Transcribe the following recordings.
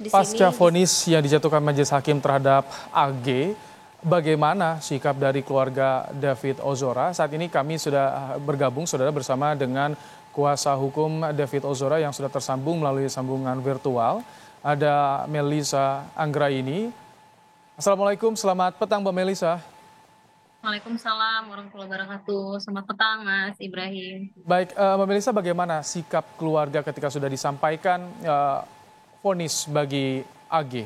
di Pasca sini. vonis yang dijatuhkan Majelis Hakim terhadap AG, bagaimana sikap dari keluarga David Ozora? Saat ini kami sudah bergabung, saudara, bersama dengan kuasa hukum David Ozora yang sudah tersambung melalui sambungan virtual. Ada Melisa Anggraini. Assalamualaikum, selamat petang Mbak Melisa. Waalaikumsalam warahmatullahi wabarakatuh. Selamat petang, Mas Ibrahim. Baik, Mbak Melisa, bagaimana sikap keluarga ketika sudah disampaikan vonis bagi AG?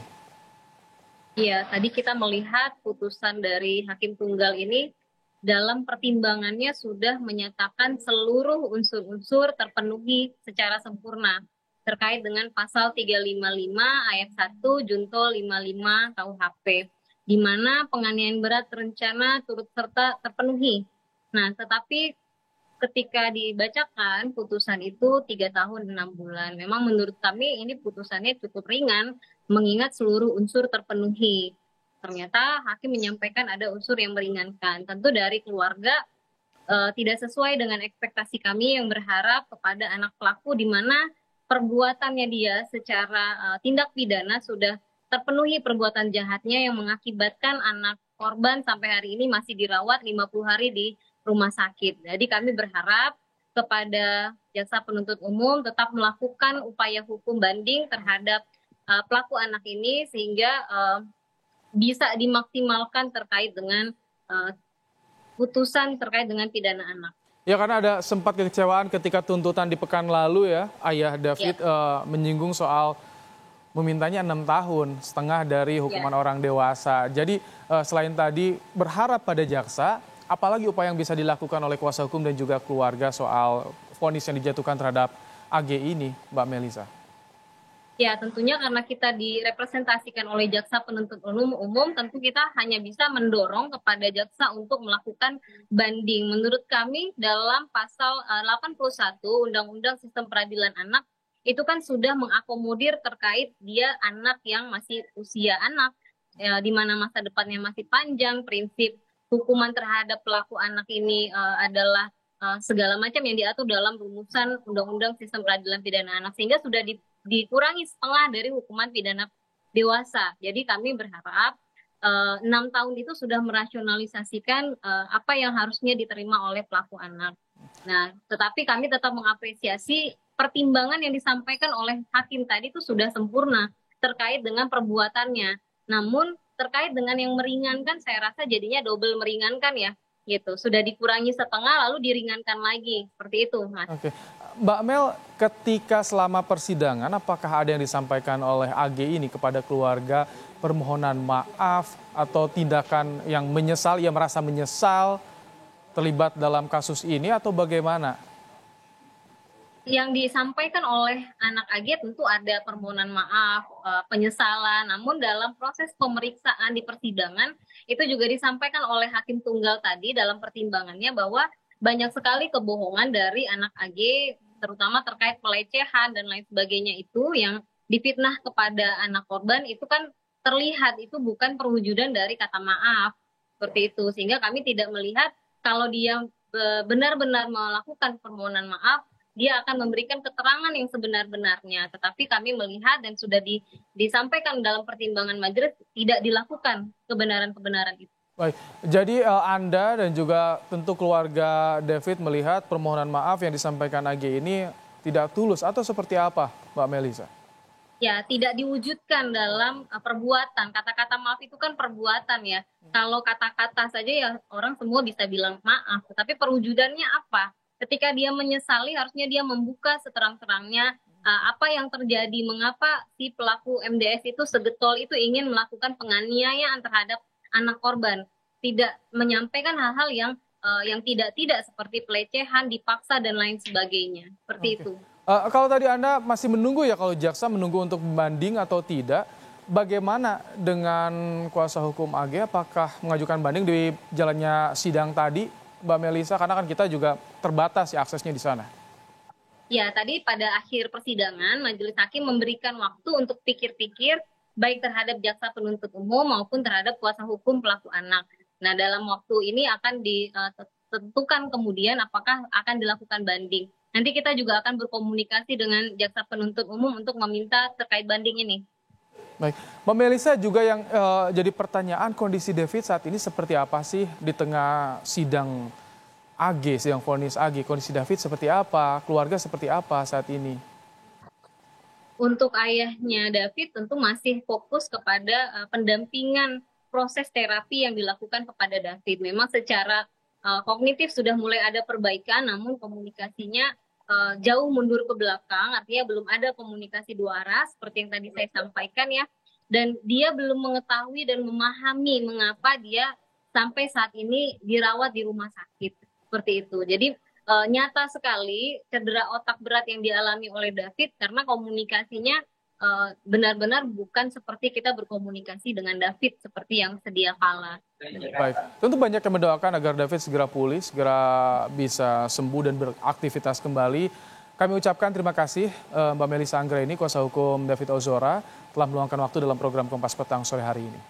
Iya, tadi kita melihat putusan dari Hakim Tunggal ini dalam pertimbangannya sudah menyatakan seluruh unsur-unsur terpenuhi secara sempurna terkait dengan pasal 355 ayat 1 junto 55 KUHP, di mana penganiayaan berat terencana turut serta terpenuhi. Nah, tetapi ketika dibacakan putusan itu 3 tahun 6 bulan. Memang menurut kami ini putusannya cukup ringan, mengingat seluruh unsur terpenuhi. Ternyata hakim menyampaikan ada unsur yang meringankan. Tentu dari keluarga tidak sesuai dengan ekspektasi kami yang berharap kepada anak pelaku di mana perbuatannya dia secara tindak pidana sudah terpenuhi perbuatan jahatnya yang mengakibatkan anak korban sampai hari ini masih dirawat 50 hari di rumah sakit. Jadi kami berharap kepada jaksa penuntut umum tetap melakukan upaya hukum banding terhadap pelaku anak ini sehingga bisa dimaksimalkan terkait dengan uh, putusan terkait dengan pidana anak. Ya, karena ada sempat kekecewaan ketika tuntutan di pekan lalu ya, ayah Ya, David menyinggung soal memintanya 6 tahun setengah dari ya. hukuman orang dewasa. Jadi selain tadi berharap pada jaksa, apalagi upaya yang bisa dilakukan oleh kuasa hukum dan juga keluarga soal vonis yang dijatuhkan terhadap AG ini, Mbak Melisa? Ya, tentunya karena kita direpresentasikan oleh jaksa penuntut umum, tentu kita hanya bisa mendorong kepada jaksa untuk melakukan banding. Menurut kami dalam pasal 81 Undang-Undang Sistem Peradilan Anak itu kan sudah mengakomodir terkait dia anak yang masih usia anak, ya, di mana masa depannya masih panjang, prinsip hukuman terhadap pelaku anak ini adalah segala macam yang diatur dalam rumusan Undang-Undang Sistem Peradilan Pidana Anak sehingga sudah dikurangi setengah dari hukuman pidana dewasa. Jadi kami berharap 6 tahun itu sudah merasionalisasikan apa yang harusnya diterima oleh pelaku anak. Nah, tetapi kami tetap mengapresiasi pertimbangan yang disampaikan oleh hakim tadi itu sudah sempurna terkait dengan perbuatannya. Namun terkait dengan yang meringankan, saya rasa jadinya double meringankan ya, gitu. Sudah dikurangi setengah lalu diringankan lagi, seperti itu, Mas. Oke, Mbak Mel, ketika selama persidangan, apakah ada yang disampaikan oleh AG ini kepada keluarga permohonan maaf atau tindakan yang menyesal, ia merasa menyesal terlibat dalam kasus ini atau bagaimana? Yang disampaikan oleh anak AG tentu ada permohonan maaf, penyesalan. Namun dalam proses pemeriksaan di persidangan itu juga disampaikan oleh hakim tunggal tadi dalam pertimbangannya bahwa banyak sekali kebohongan dari anak AG, terutama terkait pelecehan dan lain sebagainya itu yang difitnah kepada anak korban itu kan terlihat itu bukan perwujudan dari kata maaf seperti itu. Sehingga kami tidak melihat kalau dia benar-benar melakukan permohonan maaf dia akan memberikan keterangan yang sebenar-benarnya. Tetapi kami melihat dan sudah disampaikan dalam pertimbangan majelis tidak dilakukan kebenaran-kebenaran itu. Baik, jadi Anda dan juga tentu keluarga David melihat permohonan maaf yang disampaikan AG ini tidak tulus atau seperti apa, Mbak Melisa? Ya, tidak diwujudkan dalam perbuatan. Kata-kata maaf itu kan perbuatan ya. Kalau kata-kata saja ya orang semua bisa bilang maaf. Tetapi perwujudannya apa? Ketika dia menyesali, harusnya dia membuka seterang-terangnya apa yang terjadi. Mengapa si pelaku MDS itu segetol itu ingin melakukan penganiayaan terhadap anak korban. Tidak menyampaikan hal-hal yang tidak-tidak seperti pelecehan, dipaksa, dan lain sebagainya. Seperti Oke. itu. Kalau tadi Anda masih menunggu ya, kalau jaksa menunggu untuk banding atau tidak, bagaimana dengan kuasa hukum AG? Apakah mengajukan banding di jalannya sidang tadi, Mbak Melisa? Karena kan kita juga terbatas ya aksesnya di sana. Ya, tadi pada akhir persidangan, majelis hakim memberikan waktu untuk pikir-pikir, baik terhadap jaksa penuntut umum maupun terhadap kuasa hukum pelaku anak. Nah, dalam waktu ini akan ditentukan kemudian apakah akan dilakukan banding. Nanti kita juga akan berkomunikasi dengan jaksa penuntut umum untuk meminta terkait banding ini. Baik, Mbak Melisa juga yang jadi pertanyaan kondisi David saat ini seperti apa sih di tengah sidang AG, sidang vonis AG, kondisi David seperti apa, keluarga seperti apa saat ini? Untuk ayahnya David tentu masih fokus kepada pendampingan proses terapi yang dilakukan kepada David. Memang secara kognitif sudah mulai ada perbaikan, namun komunikasinya jauh mundur ke belakang, artinya belum ada komunikasi dua arah seperti yang tadi saya sampaikan ya. Dan dia belum mengetahui dan memahami mengapa dia sampai saat ini dirawat di rumah sakit seperti itu. Jadi nyata sekali cedera otak berat yang dialami oleh David karena komunikasinya benar-benar bukan seperti kita berkomunikasi dengan David seperti yang sedia kala. Baik, tentu banyak yang mendoakan agar David segera pulih, segera bisa sembuh dan beraktivitas kembali. Kami ucapkan terima kasih Mbak Melisa Anggraini, kuasa hukum David Ozora, telah meluangkan waktu dalam program Kompas Petang sore hari ini.